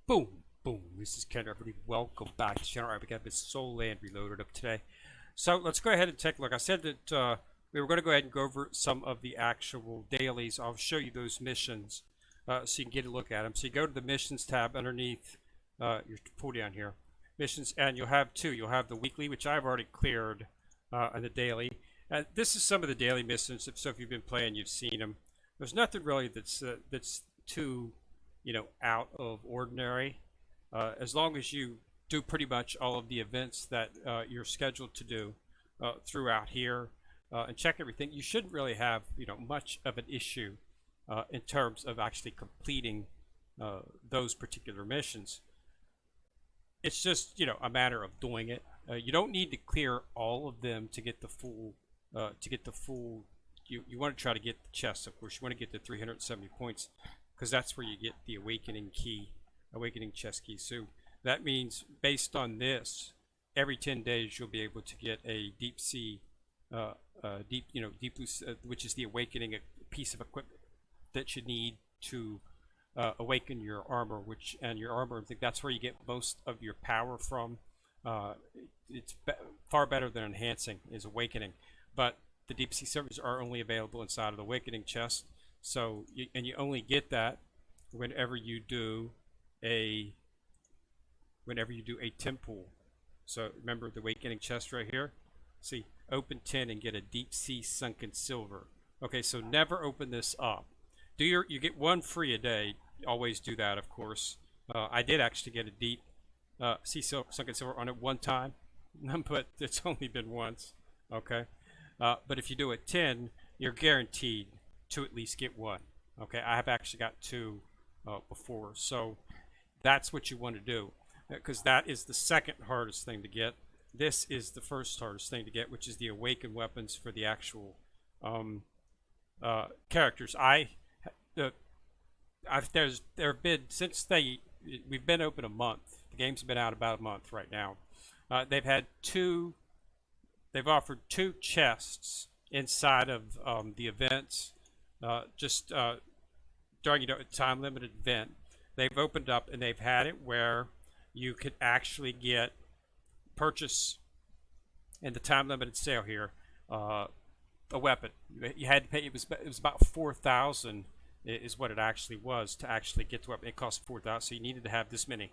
Boom, boom. This is Ken, everybody. Welcome back to the channel. Alright, we got this Soul Land Reloaded up today. So let's go ahead and take a look. I said that we were going to go ahead and go over some of the actual dailies. I'll show you those missions so you can get a look at them. So you go to the missions tab underneath your pull down here. Missions, and you'll have two. You'll have the weekly, which I've already cleared, and the daily. This is some of the daily missions. So if you've been playing, you've seen them. There's nothing really that's too out of ordinary, as long as you do pretty much all of the events that you're scheduled to do throughout here and check everything. You shouldn't really have much of an issue in terms of actually completing those particular missions. It's just a matter of doing it. You don't need to clear all of them to get the full you want to try to get the chest. Of course, you want to get the 370 points, because that's where you get the awakening chest key. So that means based on this, every 10 days you'll be able to get a deep sea, deep blue, which is the awakening piece of equipment that you need to awaken your armor. And your armor, I think that's where you get most of your power from. It's far better than enhancing, is awakening, but the deep sea servers are only available inside of the awakening chest. So you only get that whenever you do a temple. So remember the awakening chest right here. See, open 10 and get a deep sea sunken silver. Okay, so never open this up. You get one free a day. Always do that, of course. I did actually get a deep sea sunken silver on it one time, but it's only been once. Okay, but if you do it 10, you're guaranteed to at least get one. Okay, I have actually got two before, so that's what you want to do, because that is the second hardest thing to get. This is the first hardest thing to get, which is the awakened weapons for the actual characters. There have been, since we've been open a month. The game's been out about a month right now. They've offered two chests inside of the events. Just during a time limited event, they've opened up and they've had it where you could actually purchase in the time limited sale here a weapon. You had to pay. It was about 4,000 is what it actually was to actually get the weapon. It cost 4,000, so you needed to have this many.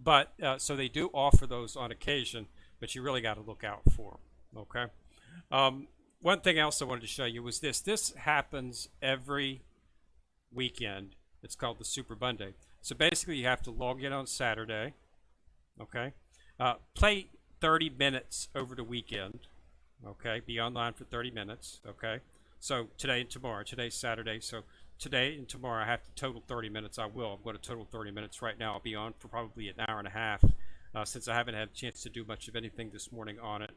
But so they do offer those on occasion, but you really got to look out for them. Okay. One thing else I wanted to show you was this. This happens every weekend. It's called the Super Monday. So basically, you have to log in on Saturday. Okay. Play 30 minutes over the weekend. Okay. Be online for 30 minutes. Okay. So today and tomorrow. Today's Saturday. So today and tomorrow I have to total 30 minutes. I will. I'm going to total 30 minutes right now. I'll be on for probably an hour and a half since I haven't had a chance to do much of anything this morning on it.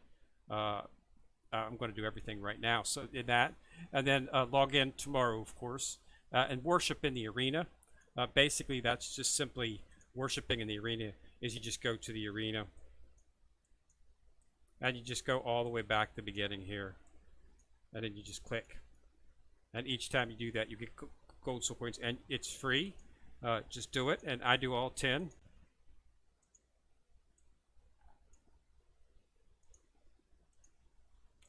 I'm going to do everything right now. So in that, and then log in tomorrow, of course, and worship in the arena. Basically, that's just simply worshiping in the arena. Is you just go to the arena, and you just go all the way back to the beginning here, and then you just click. And each time you do that, you get gold soul points, and it's free. Just do it, and I do all 10.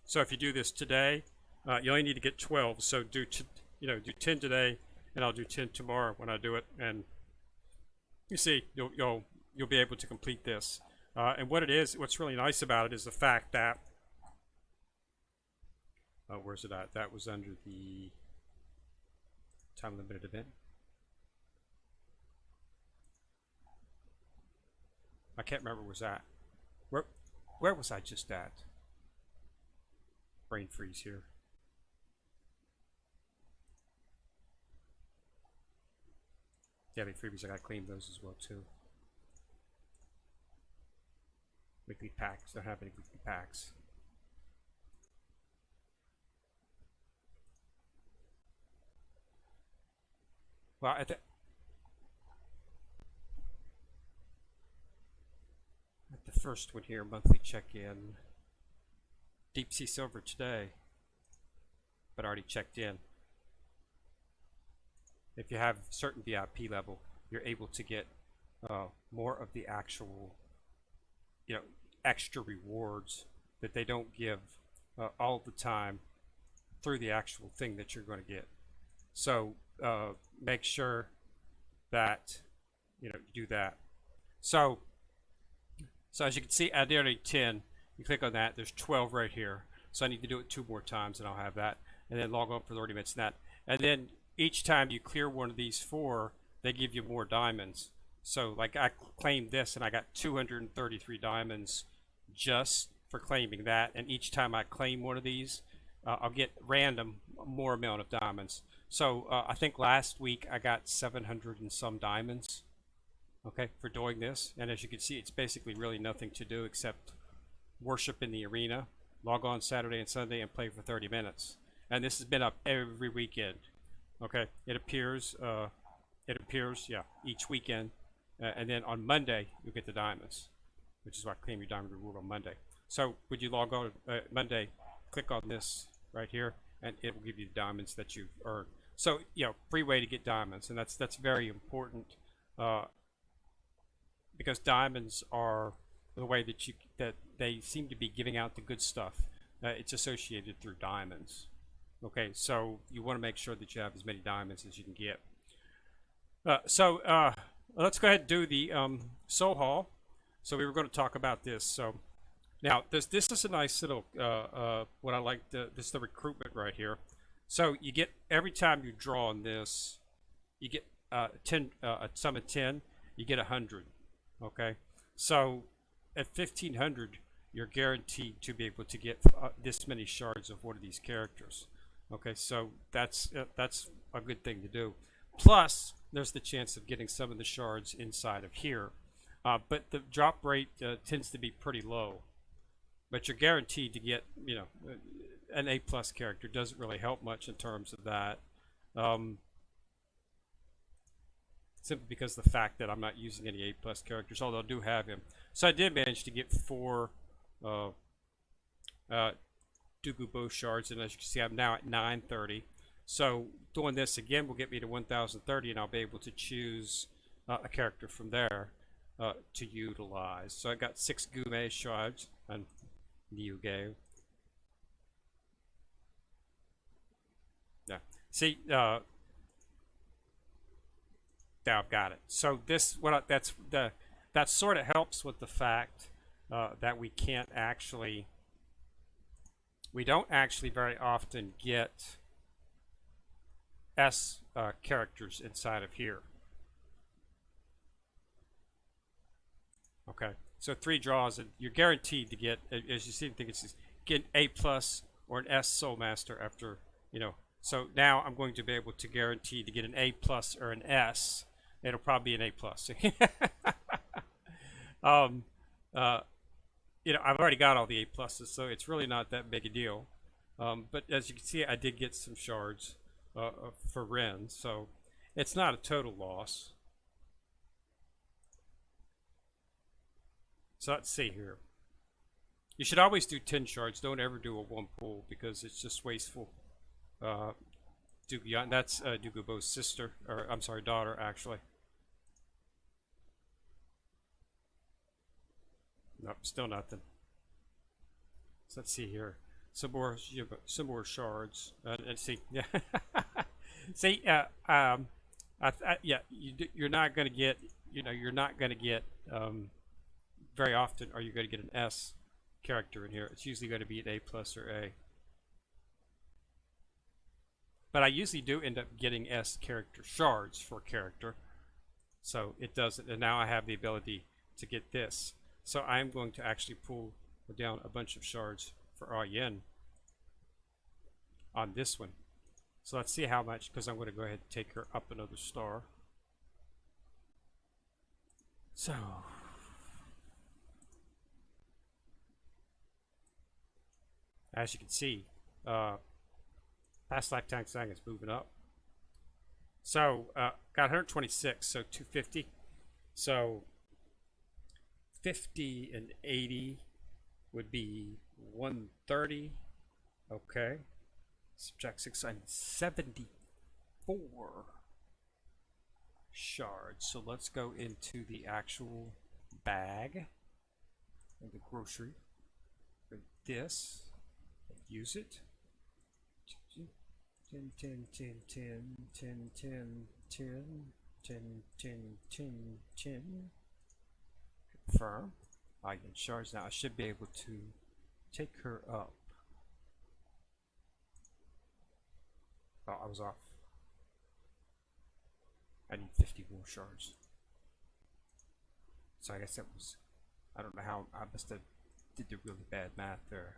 So if you do this today, you only need to get 12. So do 10 today, and I'll do 10 tomorrow when I do it. And you see, you'll be able to complete this. And what's really nice about it is the fact that where's it at? That was under the time limited event. I can't remember where was that. Where was I just at? Brain freeze here. Daily freebies, I gotta claim those as well too. Weekly packs, don't have any weekly packs. Well, at the first one here, monthly check-in. Deep sea silver today, but already checked in. If you have certain VIP level, you're able to get more of the actual, extra rewards that they don't give all the time through the actual thing that you're going to get. So make sure that you do that. So as you can see, I did already 10. You click on that. There's 12 right here. So I need to do it 2 more times, and I'll have that. And then log on for 30 minutes. And then each time you clear one of these 4, they give you more diamonds. So like I claimed this, and I got 233 diamonds just for claiming that. And each time I claim one of these, I'll get random more amount of diamonds. So I think last week I got 700 and some diamonds, okay, for doing this. And as you can see, it's basically really nothing to do except worship in the arena, log on Saturday and Sunday, and play for 30 minutes. And this has been up every weekend. Okay, it appears, yeah, each weekend. And then on Monday, you get the diamonds, which is why I claim your diamond reward on Monday. So would you log on Monday, click on this right here, and it will give you the diamonds that you've earned. So, free way to get diamonds, and that's very important because diamonds are the way that they seem to be giving out the good stuff. It's associated through diamonds. Okay, so you want to make sure that you have as many diamonds as you can get. So let's go ahead and do the soul haul. So we were going to talk about this. So now this is a nice little what I like. This is the recruitment right here. So you get, every time you draw on this, you get 10 a sum of 10. You get 100. Okay, so at 1500, you're guaranteed to be able to get this many shards of one of these characters. Okay, so that's a good thing to do. Plus, there's the chance of getting some of the shards inside of here, but the drop rate tends to be pretty low. But you're guaranteed to get, an A+ character. Doesn't really help much in terms of that, simply because of the fact that I'm not using any A+ characters, although I do have him. So I did manage to get 4 Dugu Bow shards, and as you can see, I'm now at 930. So doing this again will get me to 1030, and I'll be able to choose a character from there to utilize. So I got 6 Gume shards and Niuge. Yeah. See, now I've got it. So this, that sort of helps with the fact that we don't actually very often get S characters inside of here. Okay, so 3 draws, and you're guaranteed to get, as you see, I think it's get an A+ or an S Soul Master after, So now I'm going to be able to guarantee to get an A+ or an S. It'll probably be an A+. I've already got all the A+, so it's really not that big a deal. But as you can see, I did get some shards for Ren, so it's not a total loss. So let's see here. You should always do 10 shards. Don't ever do a 1 pull because it's just wasteful. That's Dugu Bow's sister, or I'm sorry, daughter, actually. Nope, still nothing. So let's see here. Some more shards. Let's see. Yeah. See, you're not going to get. You're not going to get very often. Are you going to get an S character in here? It's usually going to be an A+ or A. But I usually do end up getting S character shards for character. So it doesn't. And now I have the ability to get this. So I'm going to actually pull down a bunch of shards for Yen on this one. So let's see how much, because I'm going to go ahead and take her up another star. So as you can see, past lifetime sang is moving up. So got 126, so 250. So 50 and 80 would be 130. Okay. Subtract 674 shards. So let's go into the actual bag of the grocery. For this, use it. 10, 10, 10, 10, 10, 10, 10, 10, 10, 10, 10. Confirm. I get shards now. I should be able to take her up. Oh, I was off. I need 50 more shards. So I guess that was, I don't know how, I must have did the really bad math there.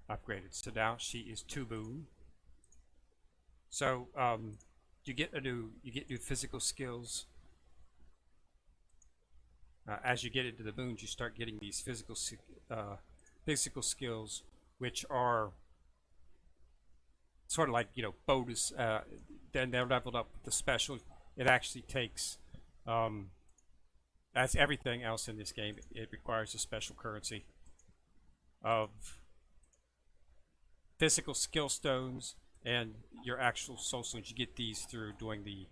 Upgraded. So now she is 2 boon. So you get new physical skills. As you get into the boons, you start getting these physical skills, which are sort of like, you know, bonus. Then they're leveled up with the special. It actually takes, as everything else in this game, it requires a special currency of physical skill stones and your actual soul stones. You get these through doing the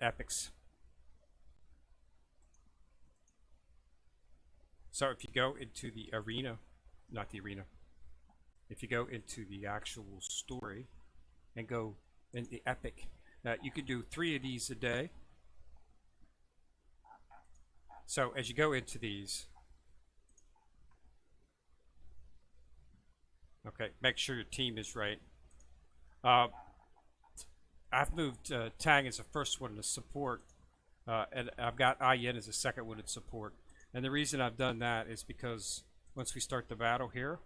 epics. So if you go into the arena, not the arena, if you go into the actual story and go in the epic, you can do 3 of these a day. So as you go into these, okay, make sure your team is right. I've moved Tang as the first one to support, and I've got Ayen as the second one to support. And the reason I've done that is because once we start the battle here,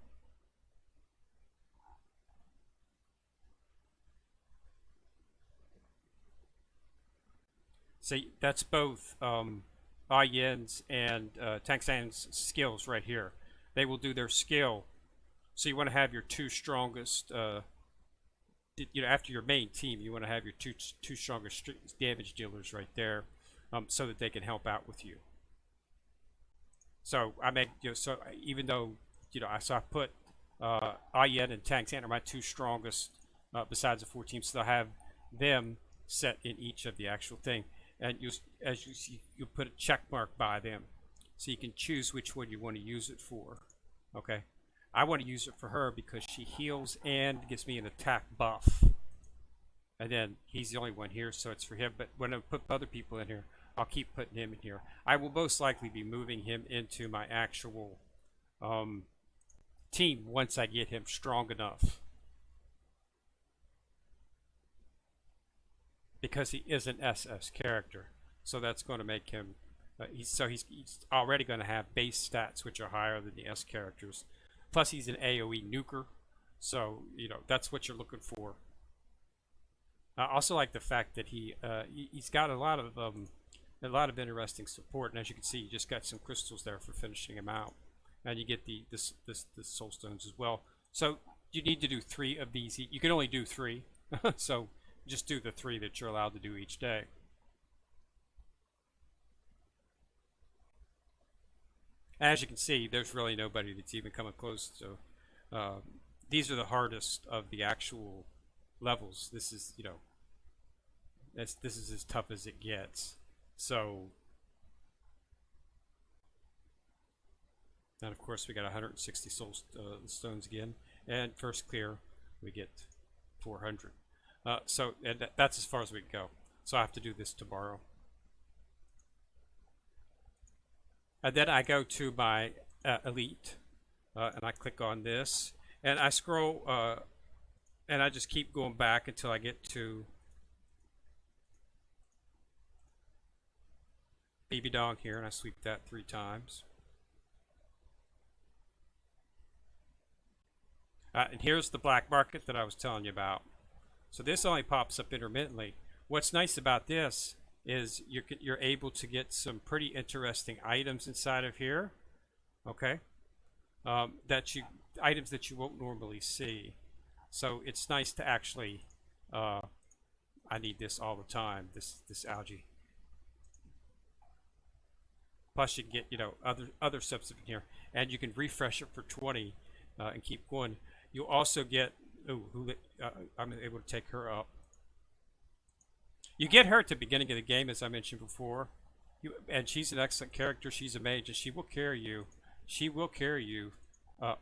see, that's both Ayen's and Tang San's skills right here. They will do their skill. So you want to have your 2 strongest, you know, after your main team, you want to have your two strongest damage dealers right there, so that they can help out with you. So I make, you know, so even though, you know, I put Ayen and Tang San are my 2 strongest besides the 4 teams, so they'll have them set in each of the actual thing, and you, as you see, you put a check mark by them, so you can choose which one you want to use it for. Okay, I want to use it for her because she heals and gives me an attack buff, and then he's the only one here, so it's for him. But when I put other people in here, I'll keep putting him in here. I will most likely be moving him into my actual team once I get him strong enough, because he is an SS character. So that's going to make him, he's already going to have base stats which are higher than the S characters. Plus he's an AoE nuker, so, you know, that's what you're looking for. I also like the fact that he's got a lot of interesting support, and as you can see, you just got some crystals there for finishing him out, and you get the soul stones as well. So you need to do 3 of these. You can only do 3, so just do the 3 that you're allowed to do each day. As you can see, there's really nobody that's even coming close to. These are the hardest of the actual levels. This is, you know, this is as tough as it gets. So, and of course we got 160 soul stones again, and first clear we get 400. So and that's as far as we can go. So I have to do this tomorrow. And then I go to my elite, and I click on this, and I scroll, and I just keep going back until I get to Baby Dog here, and I sweep that 3 times. And here's the black market that I was telling you about. So this only pops up intermittently. What's nice about this is you're able to get some pretty interesting items inside of here. Okay, items that you won't normally see. So it's nice to actually I need this all the time. This algae. Plus, you can get other stuff in here, and you can refresh it for 20 and keep going. You'll also get I'm able to take her up. You get her at the beginning of the game, as I mentioned before, and she's an excellent character. She's a mage, and she will carry you. She will carry you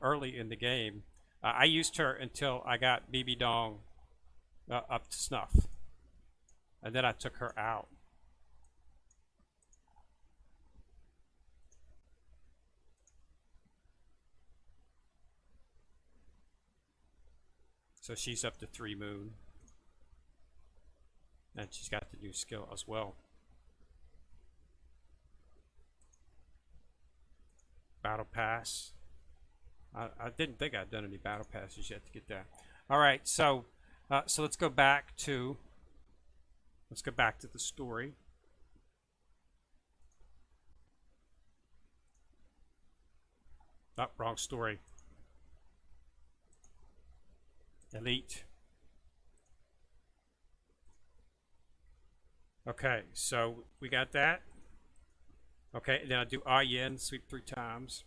early in the game. I used her until I got BB Dong up to snuff, and then I took her out. So she's up to 3 moon. And she's got the new skill as well. Battle pass. I didn't think I'd done any battle passes yet to get that. All right, so let's go back to the story. Oh, wrong story. Elite. Okay, so we got that. Okay, then I do Yin, sweep 3 times.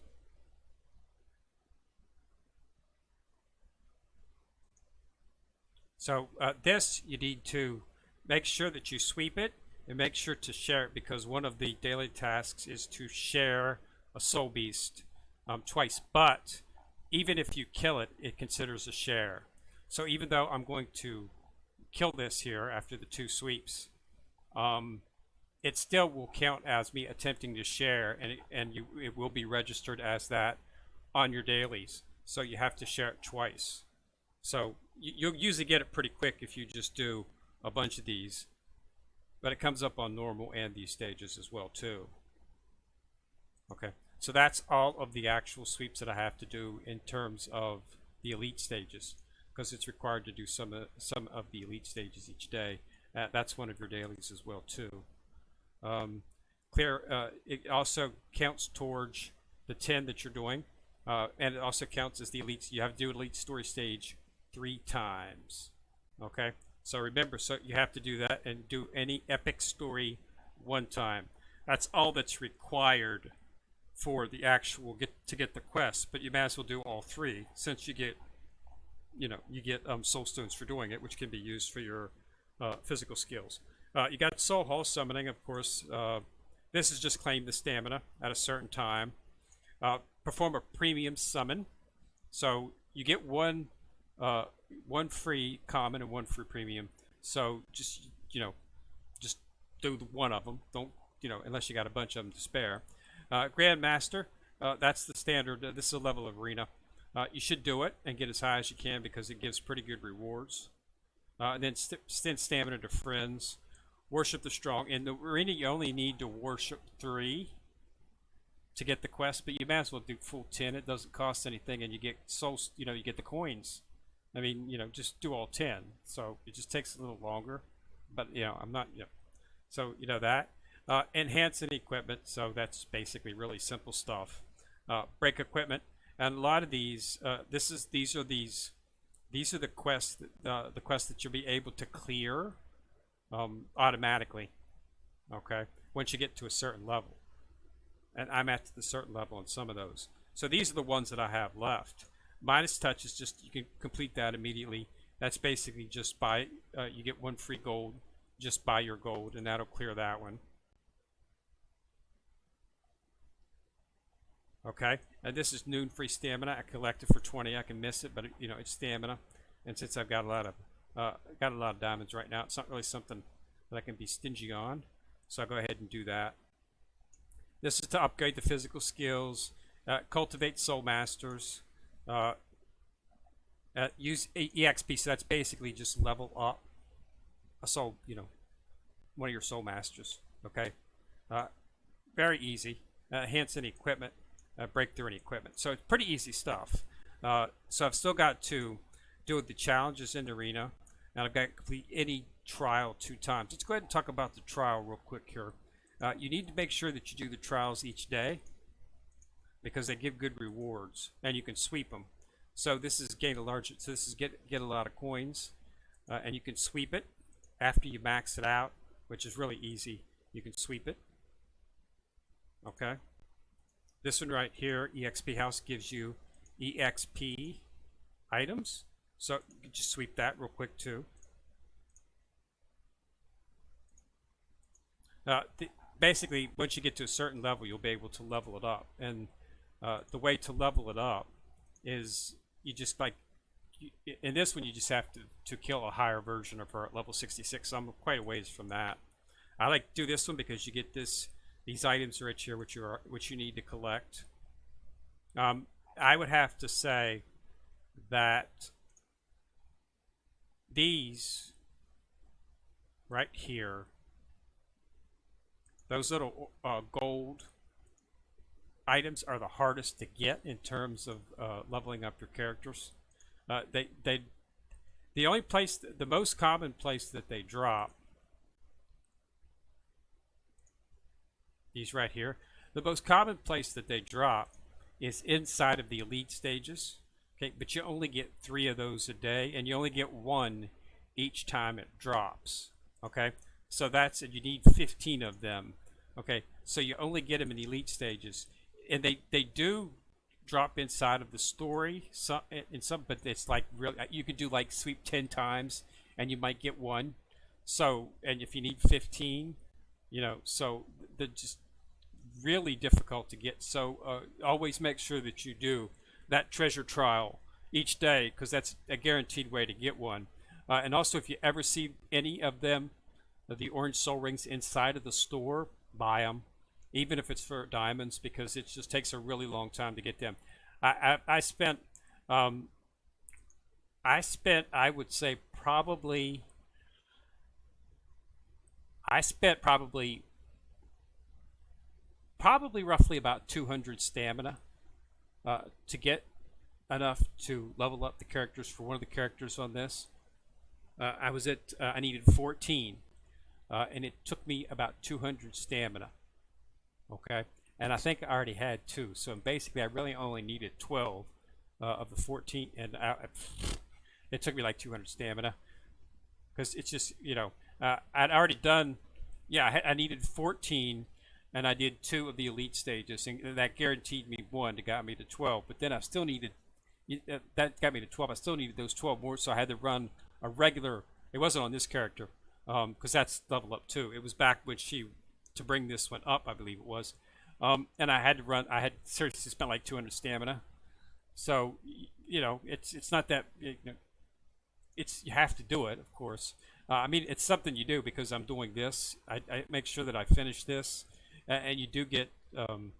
So this, you need to make sure that you sweep it and make sure to share it, because one of the daily tasks is to share a soul beast twice. But even if you kill it, it considers a share. So even though I'm going to kill this here after the 2 sweeps, it still will count as me attempting to share, and it will be registered as that on your dailies. So you have to share it twice. So you'll usually get it pretty quick if you just do a bunch of these, but it comes up on normal and these stages as well too. Okay, so that's all of the actual sweeps that I have to do in terms of the elite stages, because it's required to do some of the elite stages each day. That's one of your dailies as well too. It also counts towards the 10 that you're doing, and it also counts as the elites. You have to do elite story stage 3 times. Okay, so remember, so you have to do that and do any epic story 1 time. That's all that's required for the actual to get the quest. But you might as well do all 3, since you get soul stones for doing it, which can be used for your physical skills. You got soul hall summoning, of course. This is just claim the stamina at a certain time. Perform a premium summon, so you get one free common and 1 free premium. So just do one of them. Don't unless you got a bunch of them to spare. Grandmaster, that's the standard. This is a level of arena. You should do it and get as high as you can, because it gives pretty good rewards. And then extend stamina to friends. Worship the strong. In the arena, you only need to worship 3 to get the quest, but you might as well do full 10. It doesn't cost anything, and you get souls. You get the coins. I mean, just do all 10. So it just takes a little longer, but I'm not. So that. Enhance any equipment. So that's basically really simple stuff. Break equipment, and a lot of these. These are the quests. The quests that you'll be able to clear automatically. Okay, once you get to a certain level, and I'm at the certain level on some of those. So these are the ones that I have left. Midas touch is just, you can complete that immediately. That's basically just buy. You get 1 free gold. Just buy your gold, and that'll clear that one. Okay, and this is noon free stamina. I collected for 20. I can miss it, but it's stamina, and since I've got a lot of diamonds right now, it's not really something that I can be stingy on. So I'll go ahead and do that. This is to upgrade the physical skills, cultivate soul masters, use EXP. So that's basically just level up a soul, one of your soul masters. Okay, very easy. Enhance any equipment. Break through any equipment. So it's pretty easy stuff. So I've still got to do the challenges in the arena, and I've got to complete any trial 2 times. Let's go ahead and talk about the trial real quick here. You need to make sure that you do the trials each day, because they give good rewards, and you can sweep them. So this is gain a large. So this is get a lot of coins, and you can sweep it. after you max it out, which is really easy, you can sweep it. Okay. This one right here, EXP House, gives you EXP items. So you can just sweep that real quick too. Basically, once you get to a certain level, you'll be able to level it up. And the way to level it up is you just like, in this one, you just have to kill a higher version of her at level 66. So I'm quite a ways from that. I like to do this one because you get these items right here, which you need to collect. I would have to say that these right here, those little gold items, are the hardest to get in terms of leveling up your characters. The only place, the most common place that they drop, these right here, the most common place that they drop is inside of the elite stages. Okay, but you only get 3 of those a day, and you only get 1 each time it drops. Okay, so that's, and you need 15 of them. Okay, so you only get them in the elite stages, and they do drop inside of the story in some, but it's like really, you could do like sweep 10 times and you might get 1. So, and if you need 15, you know, so they're just really difficult to get. So always make sure that you do that treasure trial each day, because that's a guaranteed way to get one. And also, if you ever see any of them, the orange soul rings inside of the store, buy them, even if it's for diamonds, because it just takes a really long time to get them. I spent I would say probably roughly about 200 stamina to get enough to level up the characters for one of the characters on this. I needed 14, and it took me about 200 stamina. Okay, and I think I already had 2, so basically I really only needed 12 of the 14, and it took me like 200 stamina, because it's just, you know, I'd already done, yeah, I needed 14, and I did 2 of the elite stages, and that guaranteed me 1 to got me to 12. But then I still needed, that got me to 12. I still needed those 12 more, so I had to run a regular. It wasn't on this character, because that's level up 2. It was back when to bring this one up, I believe it was, and I had to run. I had seriously spent like 200 stamina. So you know, it's not that, you know, it's, you have to do it, of course. I mean, it's something you do, because I'm doing this. I make sure that I finish this. And you do get how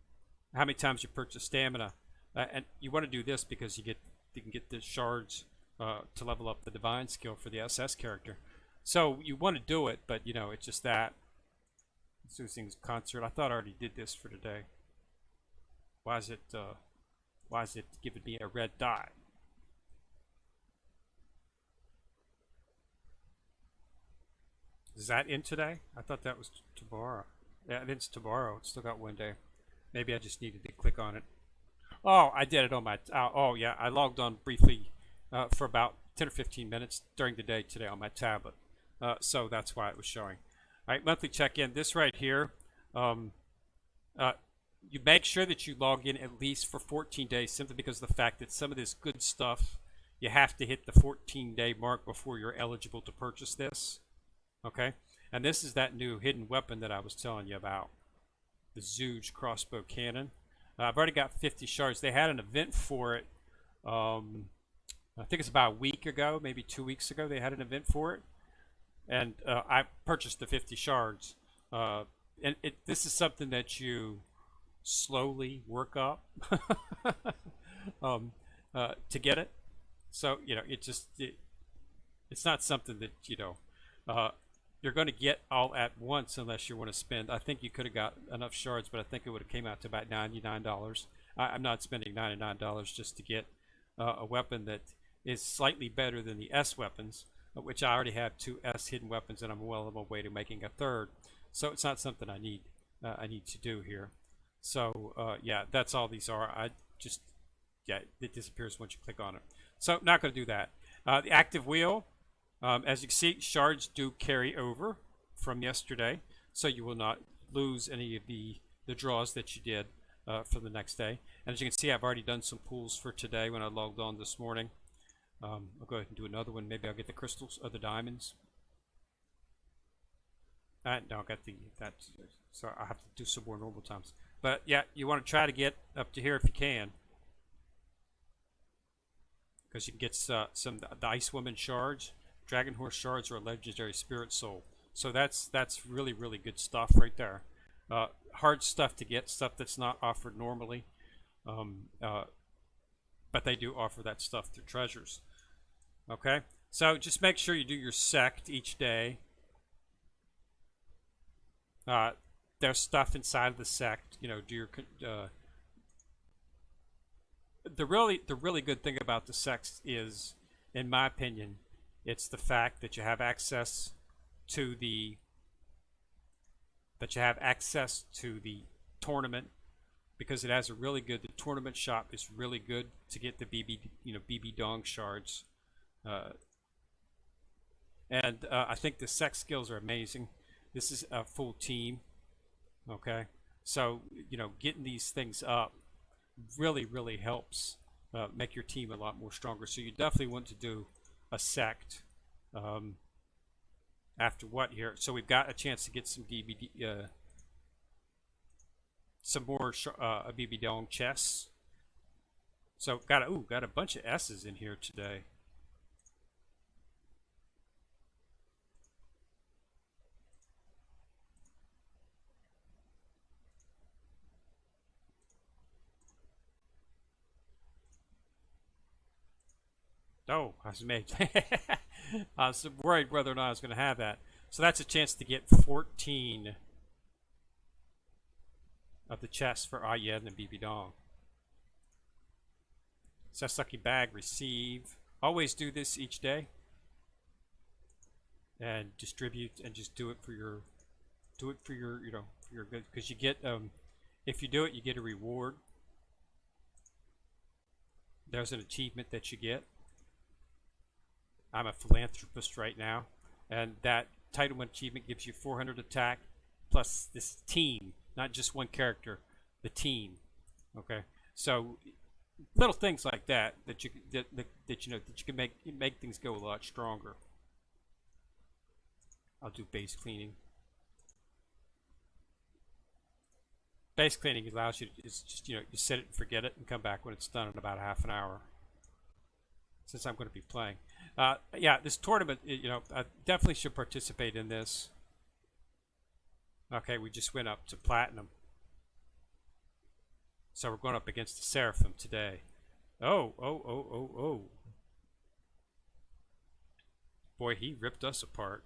many times you purchase stamina, and you want to do this because you can get the shards to level up the divine skill for the SS character. So you want to do it, but you know, it's just that. Susing's concert. I thought I already did this for today. Why is it giving me a red dot? Is that in today? I thought that was tomorrow. Yeah, it's tomorrow. It's still got 1 day. Maybe I just needed to click on it. Oh, I did it on my. Oh yeah, I logged on briefly for about 10 or 15 minutes during the day today on my tablet. So that's why it was showing. All right, monthly check-in. This right here, you make sure that you log in at least for 14 days, simply because of the fact that some of this good stuff, you have to hit the 14-day mark before you're eligible to purchase this. Okay, and this is that new hidden weapon that I was telling you about, the Zooge crossbow cannon. I've already got 50 shards. They had an event for it. I think it's about a week ago, maybe 2 weeks ago. They had an event for it, and I purchased the 50 shards. And this is something that you slowly work up to get it. So you know, it's not something that, you know, you're going to get all at once unless you want to spend. I think you could have got enough shards, but I think it would have came out to about $99. I'm not spending $99 just to get a weapon that is slightly better than the S weapons, which I already have 2 S hidden weapons, and I'm well on my way to making a 3rd. So it's not something I need to do here. So yeah, that's all these are. Yeah, it disappears once you click on it. So not going to do that. The active wheel. As you can see, shards do carry over from yesterday, so you will not lose any of the draws that you did for the next day. And as you can see, I've already done some pools for today when I logged on this morning. I'll go ahead and do another one. Maybe I'll get the crystals or the diamonds. No, I got that. So I have to do some more normal times. But yeah, you want to try to get up to here if you can, because you can get some the Ice Woman shards. Dragon Horse shards are a legendary spirit soul. So that's really good stuff right there. Hard stuff to get, stuff that's not offered normally. But they do offer that stuff through treasures. Okay, so just make sure you do your sect each day. There's stuff inside of the sect. You know, do your the really good thing about the sects is, in my opinion, it's the fact that you have access to the tournament, because it has a really good, the tournament shop is really good to get the BB Dong shards, and I think the sect skills are amazing. This is a full team, okay? So getting these things up really helps make your team a lot more stronger. So you definitely want to do a sect after what here. So we've got a chance to get some DVD, some more BB Dong chests. So got a bunch of S's in here today. Oh, I was made. I was worried whether or not I was going to have that. So that's a chance to get 14 of the chests for Ayen and BB Dong. Sasaki bag, receive. Always do this each day. And distribute, and just do it for your for your good, because you get if you do it, you get a reward. There's an achievement that you get. I'm a philanthropist right now, and that Title 1 achievement gives you 400 attack plus this team, not just one character, the team. Okay, so little things like that you can make things go a lot stronger. I'll do base cleaning. Base cleaning allows you to, it's just you set it and forget it and come back when it's done in about half an hour. Since I'm going to be playing. Yeah, this tournament, I definitely should participate in this. Okay, we just went up to Platinum. So we're going up against the Seraphim today. Oh. Boy, he ripped us apart.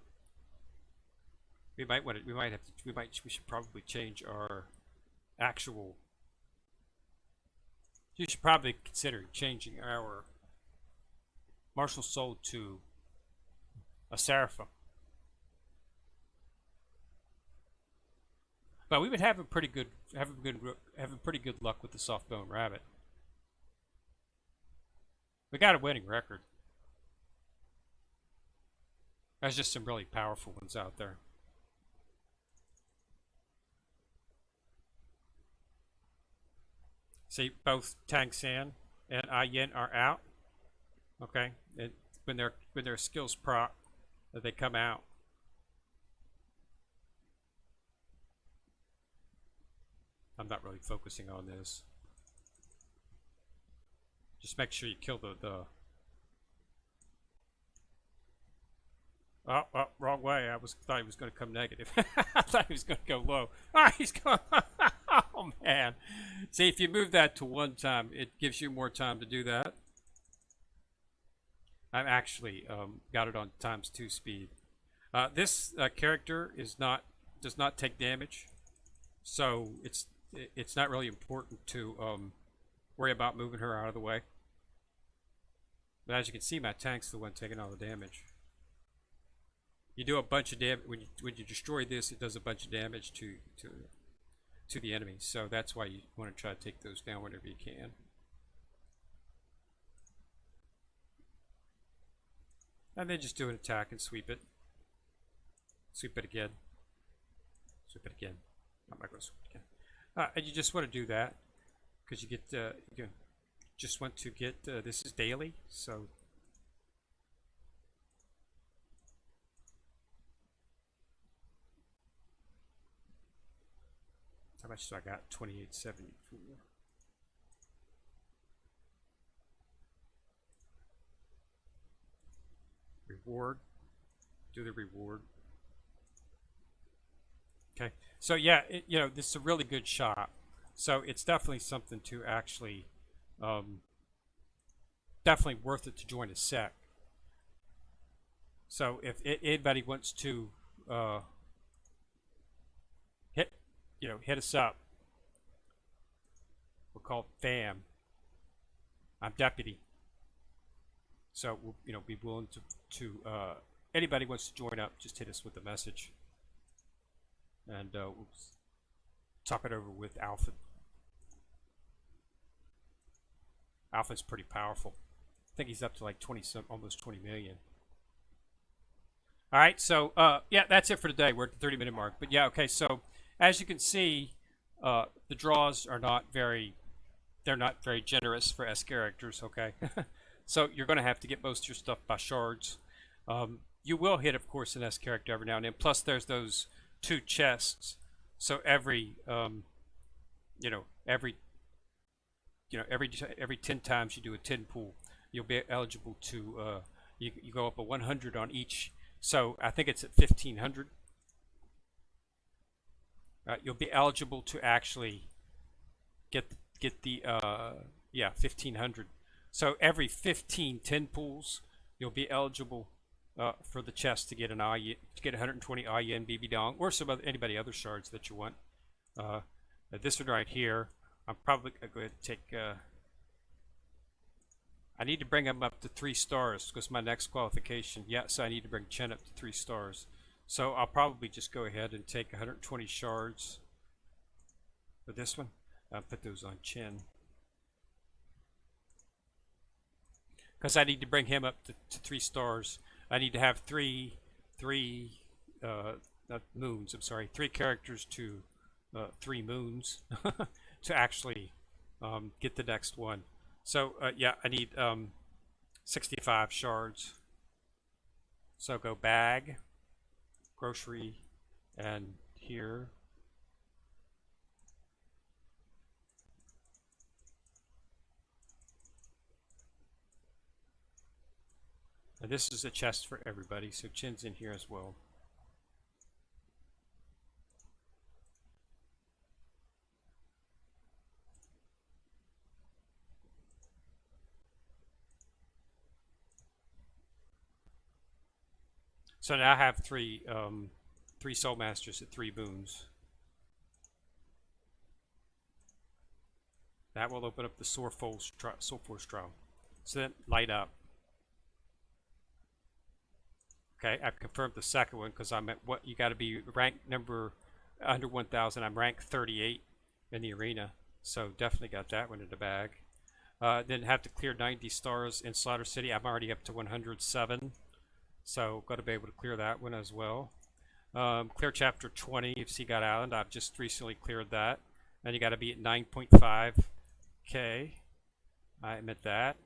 We should probably change our actual. You should probably consider changing our Martial Soul to a Seraphim. But we've been having pretty good luck with the soft bone rabbit. We got a winning record. There's just some really powerful ones out there. See, both Tang San and Ayen are out. Okay, and when their skills proc, they come out. I'm not really focusing on this. Just make sure you kill the. Oh, wrong way. Thought he was going to come negative. I thought he was going to go low. Ah, he's going. Oh man! See, if you move that to one time, it gives you more time to do that. I've actually got it on ×2 speed. This character does not take damage, so it's not really important to worry about moving her out of the way. But as you can see, my tank's the one taking all the damage. You do a bunch of damage when you destroy this. It does a bunch of damage to the enemy. So that's why you want to try to take those down whenever you can. And then just do an attack and sweep it. Sweep it again. Sweep it again. I'm not going to sweep it again. And you just want to do that because you get you just want to get this is daily, so how much do I got? 2874. Reward. Do the reward. Okay. So yeah, this is a really good shop. So it's definitely something to actually, definitely worth it to join a sec. So if anybody wants to hit us up. We're called FAM. I'm deputy. So we'll be willing to anybody wants to join up, just hit us with a message, and we'll talk it over with Alpha. Alpha's pretty powerful. I think he's up to like 20 some, almost 20 million. All right, so yeah, that's it for today. We're at the 30-minute mark, but yeah, okay. So as you can see, the draws are not very generous for S characters. Okay. So you're going to have to get most of your stuff by shards. You will hit, of course, an S character every now and then. Plus, there's those 2 chests. So every 10 times you do a 10 pool, you'll be eligible to you go up a 100 on each. So I think it's at 1500. You'll be eligible to actually get the 1500. So every 15 10 pools, you'll be eligible for the chest to get an to get 120 IN BB Dong or anybody other shards that you want. This one right here, I'm probably going to go ahead and take. I need to bring him up to 3 stars because my next qualification. Yes, I need to bring Chen up to 3 stars. So I'll probably just go ahead and take 120 shards for this one. I'll put those on Chen. Because I need to bring him up to 3 stars. I need to have three moons. I'm sorry, 3 characters to 3 moons to actually get the next one. So yeah, I need 65 shards. So go bag, grocery, and here. And this is a chest for everybody, so Chen's in here as well. So now I have 3 Soul Masters at 3 boons. That will open up the Soul Force trial. So then light up. Okay, I've confirmed the second one because I'm at what you got to be ranked number under 1,000. I'm ranked 38 in the arena, so definitely got that one in the bag. Then have to clear 90 stars in Slaughter City. I'm already up to 107, so got to be able to clear that one as well. Clear chapter 20 of Sea God Island. I've just recently cleared that, and you got to be at 9.5k. I admit that.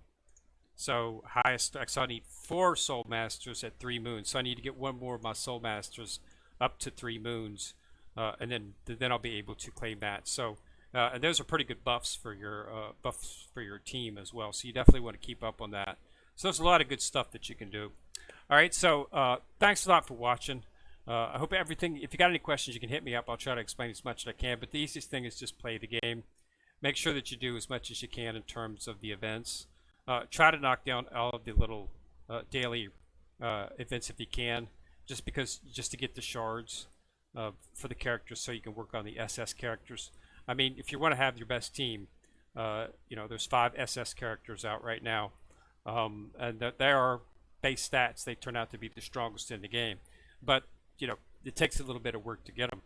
So highest, so I need 4 Soul Masters at 3 moons. So I need to get 1 more of my Soul Masters up to 3 moons, and then I'll be able to claim that. So and those are pretty good buffs for your team as well. So you definitely want to keep up on that. So there's a lot of good stuff that you can do. All right. So thanks a lot for watching. I hope everything. If you got any questions, you can hit me up. I'll try to explain as much as I can. But the easiest thing is just play the game. Make sure that you do as much as you can in terms of the events. Try to knock down all of the little daily events if you can, just to get the shards for the characters, so you can work on the SS characters. I mean, if you want to have your best team, there's 5 SS characters out right now, and they are base stats. They turn out to be the strongest in the game, but it takes a little bit of work to get them.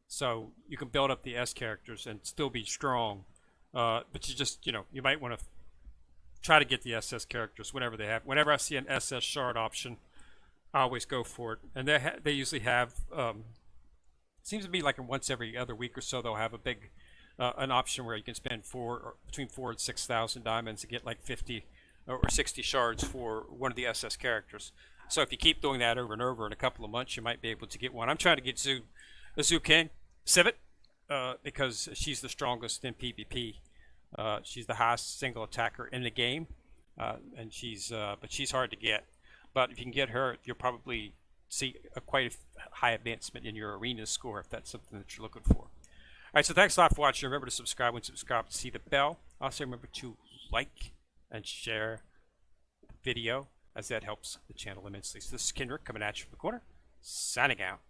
So you can build up the S characters and still be strong, but you might want to try to get the SS characters whenever they have. Whenever I see an SS shard option, I always go for it. And they usually have seems to be like once every other week or so they'll have a big an option where you can spend between 4,000 and 6,000 diamonds to get like 50 or 60 shards for one of the SS characters. So if you keep doing that over and over in a couple of months, you might be able to get one. I'm trying to get a Zoo King Civet because she's the strongest in PvP. She's the highest single attacker in the game, and but she's hard to get. But if you can get her, you'll probably see quite a high advancement in your arena score if that's something that you're looking for. All right, so thanks a lot for watching. Remember to subscribe and subscribe to see the bell. Also remember to like and share the video, as that helps the channel immensely. So this is Kendrick coming at you from the corner, signing out.